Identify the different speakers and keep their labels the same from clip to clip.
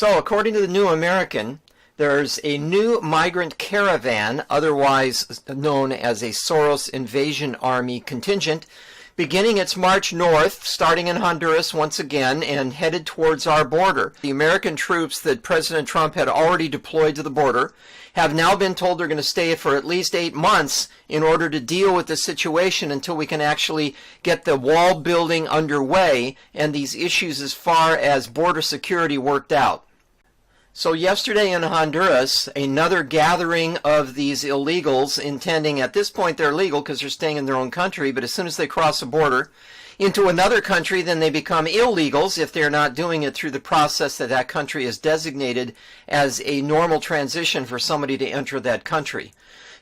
Speaker 1: So, according to the New American, there's a new migrant caravan, otherwise known as a Soros invasion army contingent, beginning its march north, starting in Honduras once again, and headed towards our border. The American troops that President Trump had already deployed to the border have now been told they're going to stay for at least 8 months in order to deal with the situation until we can actually get the wall building underway and these issues as far as border security worked out. So yesterday in Honduras, another gathering of these illegals, intending, at this point they're legal because they're staying in their own country, but as soon as they cross the border into another country, then they become illegals if they're not doing it through the process that that country has designated as a normal transition for somebody to enter that country.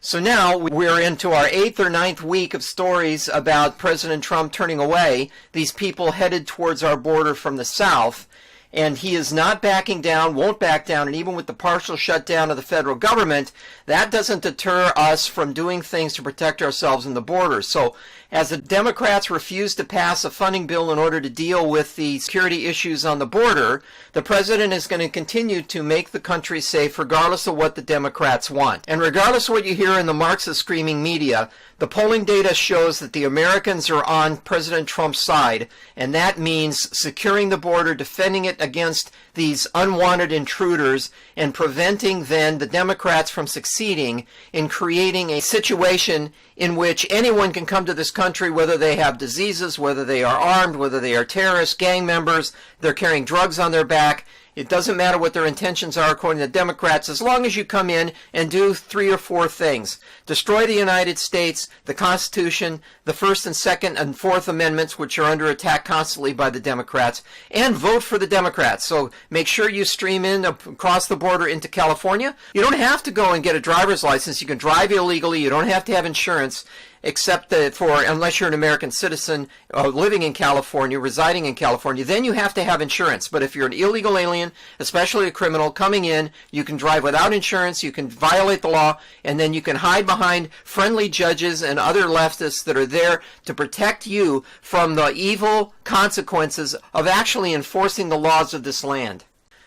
Speaker 1: So now we're into our 8th or 9th week of stories about President Trump turning away these people headed towards our border from the south. And he is not backing down, won't back down, and even with the partial shutdown of the federal government, that doesn't deter us from doing things to protect ourselves in the border. So as the Democrats refuse to pass a funding bill in order to deal with the security issues on the border, the president is going to continue to make the country safe regardless of what the Democrats want. And regardless of what you hear in the Marxist screaming media, the polling data shows that the Americans are on President Trump's side, and that means securing the border, defending it against these unwanted intruders, and preventing then the Democrats from succeeding in creating a situation in which anyone can come to this country, whether they have diseases, whether they are armed, whether they are terrorists, gang members, they're carrying drugs on their back. It doesn't matter what their intentions are, according to the Democrats, as long as you come in and do 3 or 4 things. Destroy the United States, the Constitution, the First and Second and Fourth Amendments, which are under attack constantly by the Democrats, and vote for the Democrats. So make sure you stream in across the border into California. You don't have to go and get a driver's license. You can drive illegally. You don't have to have insurance, except unless you're an American citizen living in California, residing in California, then you have to have insurance. But if you're an illegal alien, especially a criminal coming in, you can drive without insurance, you can violate the law, and then you can hide behind friendly judges and other leftists that are there to protect you from the evil consequences of actually enforcing the laws of this land.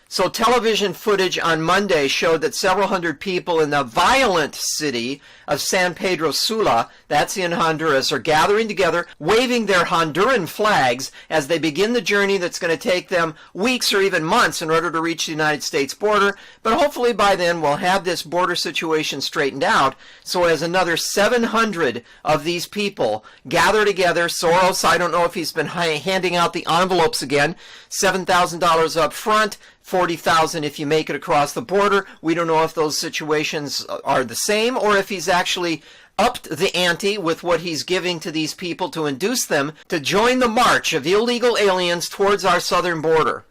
Speaker 1: So television footage on Monday showed that several hundred people in the violent city of San Pedro Sula, that's in Honduras, are gathering together, waving their Honduran flags as they begin the journey that's going to take them weeks or even months in order to reach the United States border. But hopefully by then we'll have this border situation straightened out. So as another 700 of these people gather together, Soros, I don't know if he's been handing out the envelopes again, $7,000 up front, $40,000 if you make it across the border. We don't know if those situations are the same or if he's actually upped the ante with what he's giving to these people to induce them to join the march of illegal aliens towards our southern border.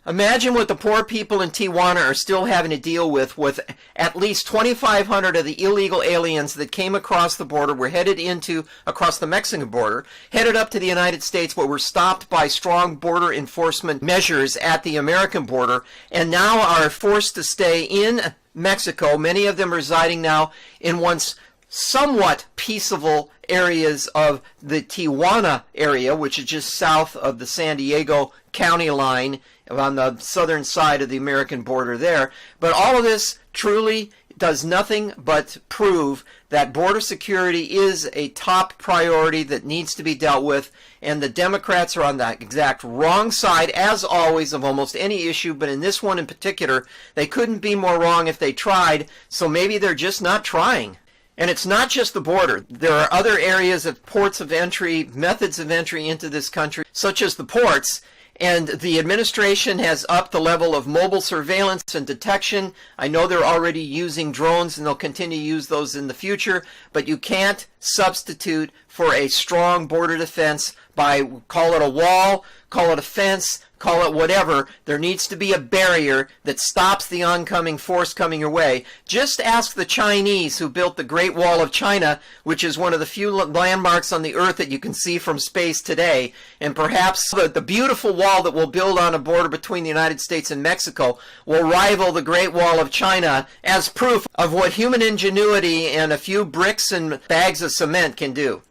Speaker 1: Imagine what the poor people in Tijuana are still having to deal with at least 2,500 of the illegal aliens that came across the border, were headed across the Mexican border, headed up to the United States, but were stopped by strong border enforcement measures at the American border, and now are forced to stay in Mexico, many of them residing now in once somewhat peaceable areas of the Tijuana area, which is just south of the San Diego county line on the southern side of the American border there. But all of this truly does nothing but prove that border security is a top priority that needs to be dealt with, and the Democrats are on the exact wrong side, as always, of almost any issue, but in this one in particular, they couldn't be more wrong if they tried, so maybe they're just not trying. And it's not just the border. There are other areas of ports of entry, methods of entry into this country, such as the ports. And the administration has upped the level of mobile surveillance and detection. I know they're already using drones and they'll continue to use those in the future, but you can't substitute for a strong border defense by, call it a wall, call it a fence, call it whatever. There needs to be a barrier that stops the oncoming force coming your way. Just ask the Chinese who built the Great Wall of China, which is one of the few landmarks on the earth that you can see from space today. And perhaps the beautiful wall that we'll build on a border between the United States and Mexico will rival the Great Wall of China as proof of what human ingenuity and a few bricks and bags of cement can do.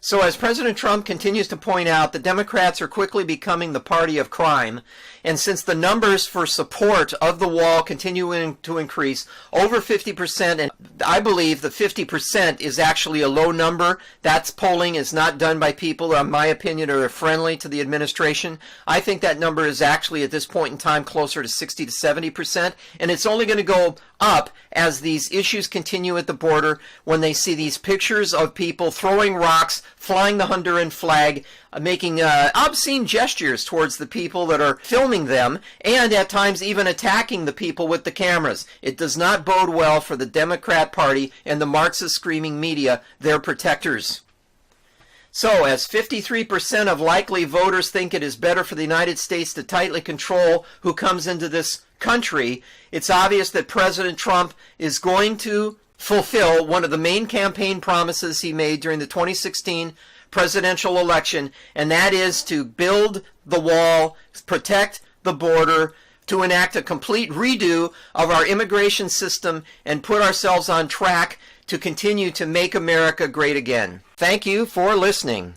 Speaker 1: So as President Trump continues to point out, the Democrats are quickly becoming the party of crime. And since the numbers for support of the wall continuing to increase, over 50%, and I believe the 50% is actually a low number. That polling is not done by people, in my opinion, who are friendly to the administration. I think that number is actually at this point in time closer to 60 to 70%. And it's only going to go up as these issues continue at the border, when they see these pictures of people throwing rocks, flying the Honduran flag, making obscene gestures towards the people that are filming them, and at times even attacking the people with the cameras. It does not bode well for the Democrat Party and the Marxist screaming media, their protectors. So, as 53% of likely voters think it is better for the United States to tightly control who comes into this country, it's obvious that President Trump is going to fulfill one of the main campaign promises he made during the 2016 presidential election, and that is to build the wall, protect the border, to enact a complete redo of our immigration system and put ourselves on track to continue to make America great again. Thank you for listening.